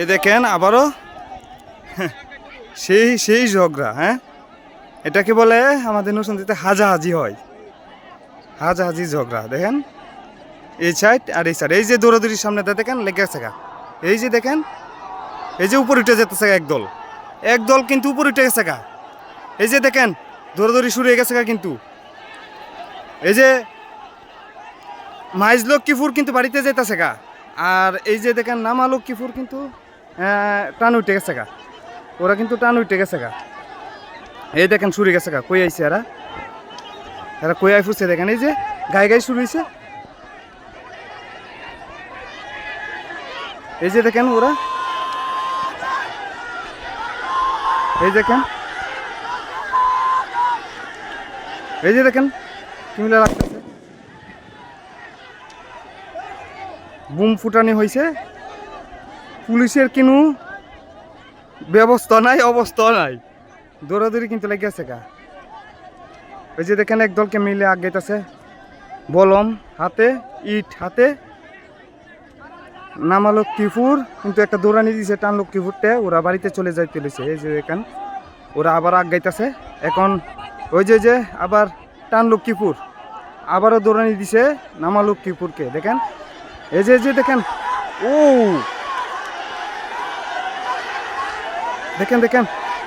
এই দেখেন আবারও সেই সেই ঝগড়া। হ্যাঁ, এটাকে বলে আমাদের নরসিংদীতে হাজাহাজি হয়, হাজাহাজি ঝগড়া। দেখেন এই সাইড আর এই সাইড, এই যে দৌড়াদৌড়ির সামনেটা দেখেন লেগে আছে গা। এই যে দেখেন, এই যে উপর উঠে যেতেছে একদল, একদল কিন্তু উপর উঠে গেছে গা। এই যে দেখেন দৌড়াদৌড়ি শুরু হয়ে গেছে গা। কিন্তু এই যে মাইজ লক্ষ্মীপুর কিন্তু বাড়িতে যেতেছে গা। আর এই যে দেখেন নামা লক্ষ্মীপুর কিন্তু টান উঠে গেছে গা, ওরা কিন্তু টান উঠে গেছে গা। এই দেখেন শুরু গেছে গা, কই আইছে এরা, এরা কই আই ফুটছে দেখেন। এই যে গায়ে গায়ে শুরু হয়েছে, এই যে দেখেন ওরা, এই দেখেন, এই যে দেখেন কি মিলে রাখতেছে, বুম ফুটানি হয়েছে। পুলিশের কিনু ব্যবস্থা নাই, অবস্থা নাই, দৌড়াদৌড়ি কিন্তু লেগে আছে গা। ওই যে দেখেন একদলকে মিলে আগাইতেছে, বলম হাতে, ইট হাতে। নামা লক্ষ্মীপুর কিন্তু একটা দৌড়ানি দিয়েছে টান লক্ষ্মীপুরতে, ওরা বাড়িতে চলে যাইতে লইছে। এই যে দেখেন ওরা আবার আগাইতেছে এখন। ওই যে আবার টান লক্ষ্মীপুর আবারও দৌড়ানি দিছে নামা লক্ষ্মীপুরকে। দেখেন এই যে দেখেন, ও দেখেন দেখেন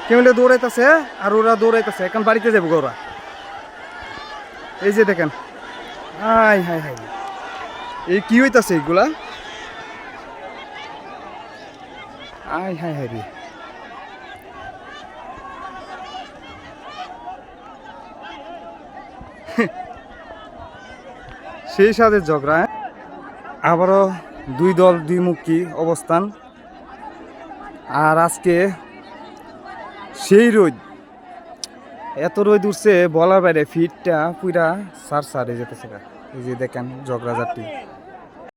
কেমন দৌড়াইতেছে, আর ওরা দৌড়াইতেছে এখন বাড়িতে যাবো ওরা। এই যে দেখেন, হাই হাই হাই, এই কি হইতাছে এইগুলা, আই হাই হাই রে। সেই সাথে ঝগড়া। আবারও দুই দল দুই মুখী অবস্থান। আর আজকে সেই রোদ, এত রোদ উঠছে বলার বাইরে, ফিটটা পুরা সার সারে যেতেছে। এই যে দেখেন ঝগড়া জাতি।